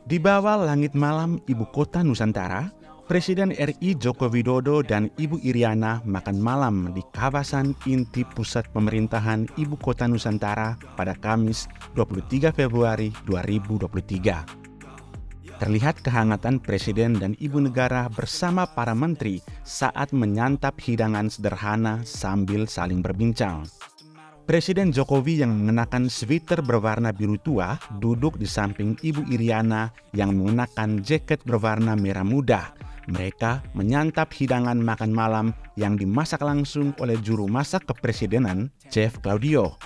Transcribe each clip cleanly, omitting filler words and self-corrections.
Di bawah langit malam ibu kota Nusantara, Presiden RI Joko Widodo dan Ibu Iriana makan malam di kawasan inti pusat pemerintahan ibu kota Nusantara pada Kamis 23 Februari 2023. Terlihat kehangatan Presiden dan Ibu Negara bersama para menteri saat menyantap hidangan sederhana sambil saling berbincang. Presiden Jokowi yang mengenakan sweater berwarna biru tua duduk di samping Ibu Iriana yang mengenakan jaket berwarna merah muda. Mereka menyantap hidangan makan malam yang dimasak langsung oleh juru masak kepresidenan, Chef Claudio.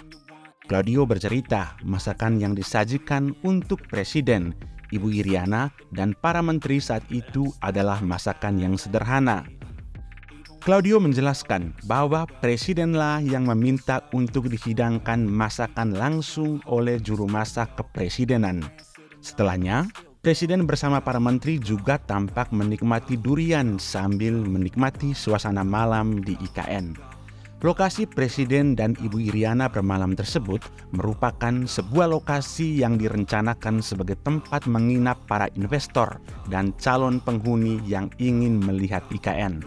Claudio bercerita masakan yang disajikan untuk Presiden, Ibu Iriana, dan para menteri saat itu adalah masakan yang sederhana. Claudio menjelaskan bahwa Presidenlah yang meminta untuk dihidangkan masakan langsung oleh juru masak kepresidenan. Setelahnya, Presiden bersama para menteri juga tampak menikmati durian sambil menikmati suasana malam di IKN. Lokasi Presiden dan Ibu Iriana bermalam tersebut merupakan sebuah lokasi yang direncanakan sebagai tempat menginap para investor dan calon penghuni yang ingin melihat IKN.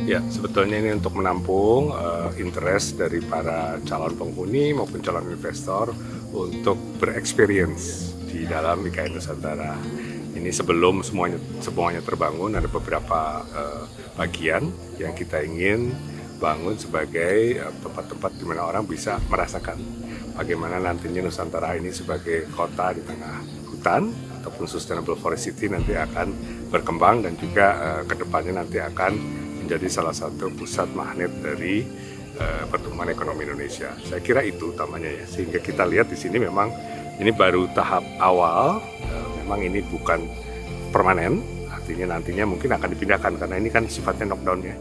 Ya, sebetulnya ini untuk menampung interest dari para calon penghuni maupun calon investor untuk bereksperience di dalam IKN Nusantara. Ini sebelum semuanya terbangun, ada beberapa bagian yang kita ingin bangun sebagai tempat-tempat di mana orang bisa merasakan bagaimana nantinya Nusantara ini sebagai kota di tengah hutan ataupun sustainable forest city nanti akan berkembang dan juga kedepannya nanti akan menjadi salah satu pusat magnet dari pertumbuhan ekonomi Indonesia. Saya kira itu utamanya ya, sehingga kita lihat di sini memang ini baru tahap awal, memang ini bukan permanen, artinya nantinya mungkin akan dipindahkan karena ini kan sifatnya knockdown ya.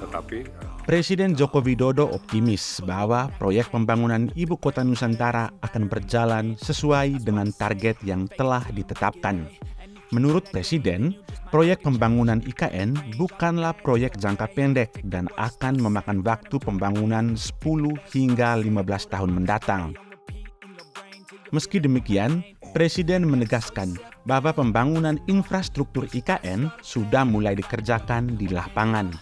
Tetapi Presiden Joko Widodo optimis bahwa proyek pembangunan Ibu Kota Nusantara akan berjalan sesuai dengan target yang telah ditetapkan. Menurut Presiden, proyek pembangunan IKN bukanlah proyek jangka pendek dan akan memakan waktu pembangunan 10 hingga 15 tahun mendatang. Meski demikian, Presiden menegaskan bahwa pembangunan infrastruktur IKN sudah mulai dikerjakan di lapangan.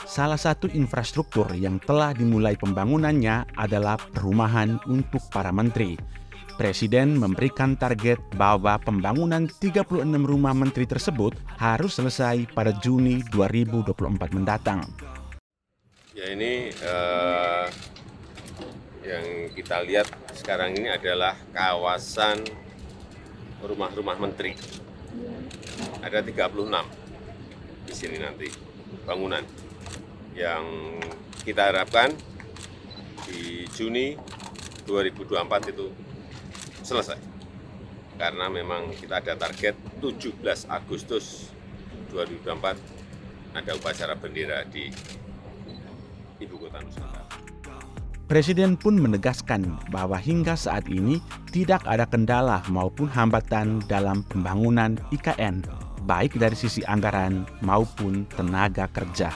Salah satu infrastruktur yang telah dimulai pembangunannya adalah perumahan untuk para menteri. Presiden memberikan target bahwa pembangunan 36 rumah menteri tersebut harus selesai pada Juni 2024 mendatang. Ya ini yang kita lihat sekarang ini adalah kawasan rumah-rumah menteri. Ada 36 di sini nanti bangunan yang kita harapkan di Juni 2024 itu selesai, karena memang kita ada target 17 Agustus 2024 ada upacara bendera di Ibu Kota Nusantara. Presiden pun menegaskan bahwa hingga saat ini tidak ada kendala maupun hambatan dalam pembangunan IKN, baik dari sisi anggaran maupun tenaga kerja.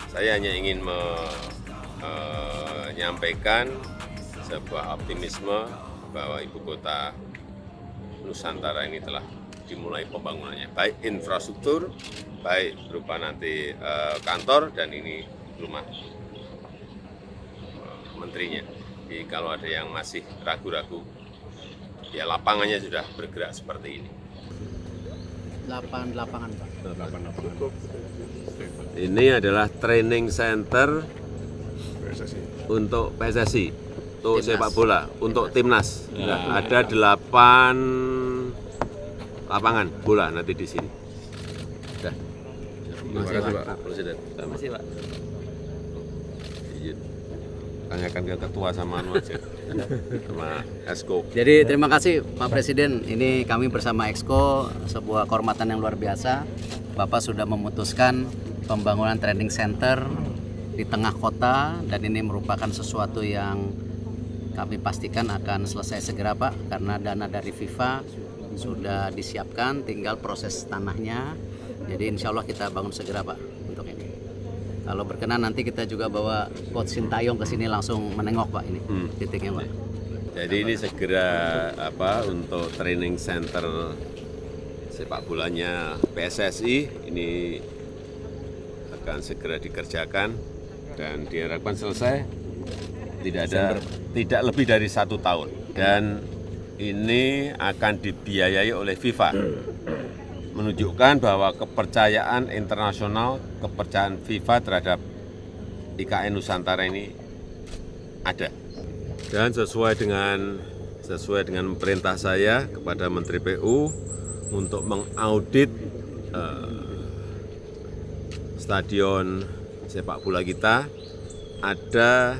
Saya hanya ingin menyampaikan sebuah optimisme bahwa Ibu Kota Nusantara ini telah dimulai pembangunannya, baik infrastruktur, baik berupa nanti kantor, dan ini rumah menterinya. Jadi kalau ada yang masih ragu-ragu, ya lapangannya sudah bergerak seperti ini. 8 lapangan, Pak. 8 lapangan. Ini adalah training center untuk PSSI. Untuk sepak bola, untuk timnas. Nah, ada 8 lapangan bola nanti di sini. Sudah. Terima kasih Pak Presiden. Terima kasih Pak. Izin. Tanyakan ke ketua sama aja. Sama Exco. Jadi terima kasih Pak Presiden. Ini kami bersama Exco, sebuah kehormatan yang luar biasa. Bapak sudah memutuskan pembangunan training center di tengah kota, dan ini merupakan sesuatu yang kami pastikan akan selesai segera Pak, karena dana dari FIFA sudah disiapkan, tinggal proses tanahnya Jadi insya Allah kita bangun segera Pak untuk ini. Kalau berkenan nanti kita juga bawa Coach Sintayong ke sini langsung menengok Pak ini titiknya Pak. Jadi ini segera untuk training center sepak bolanya PSSI ini akan segera dikerjakan dan diharapkan selesai tidak lebih dari 1 tahun, dan ini akan dibiayai oleh FIFA, menunjukkan bahwa kepercayaan internasional, kepercayaan FIFA terhadap IKN Nusantara ini ada. Dan sesuai dengan perintah saya kepada Menteri PU untuk mengaudit stadion sepak bola kita, ada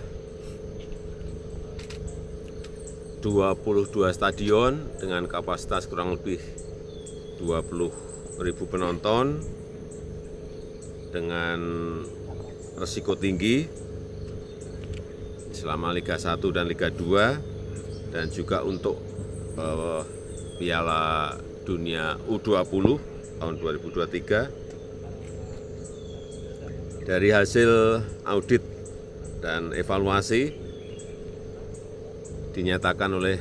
22 stadion dengan kapasitas kurang lebih 20.000 penonton dengan risiko tinggi selama Liga 1 dan Liga 2, dan juga untuk Piala Dunia U20 tahun 2023. Dari hasil audit dan evaluasi dinyatakan oleh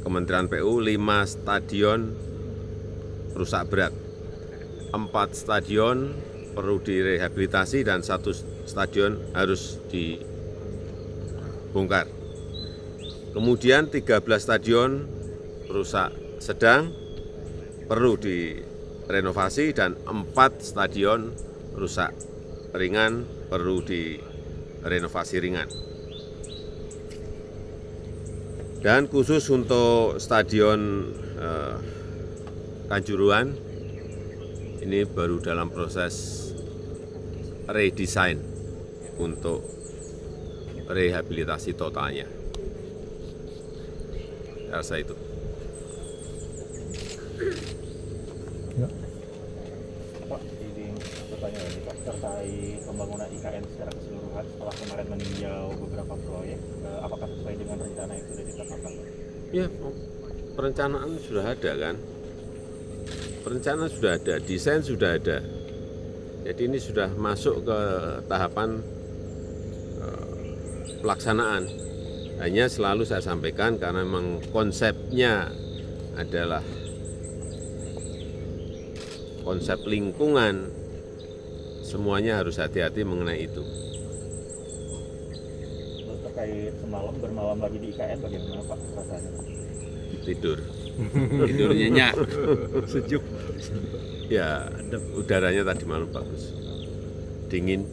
Kementerian PU 5 stadion rusak berat, 4 stadion perlu direhabilitasi dan 1 stadion harus dibongkar. Kemudian 13 stadion rusak sedang perlu direnovasi dan 4 stadion rusak ringan perlu direnovasi ringan. Dan khusus untuk stadion Kanjuruhan ini baru dalam proses redesign untuk rehabilitasi totalnya. Saya rasa itu. Ya. Pak, izin pertanyaan lagi Pak, terkait pembangunan IKN secara keseluruhan setelah kemarin meninjau beberapa proyek, apakah sesuai dengan rencana yang sudah ditetapkan? Ya, perencanaan sudah ada kan, perencanaan sudah ada, desain sudah ada. Jadi ini sudah masuk ke tahapan pelaksanaan. Hanya selalu saya sampaikan karena memang konsepnya adalah konsep lingkungan, semuanya harus hati-hati mengenai itu. Terkait semalam bermalam lagi di IKN, bagaimana Pak rasanya? Tidur nyenyak, Sejuk. ya udaranya tadi malam bagus, dingin.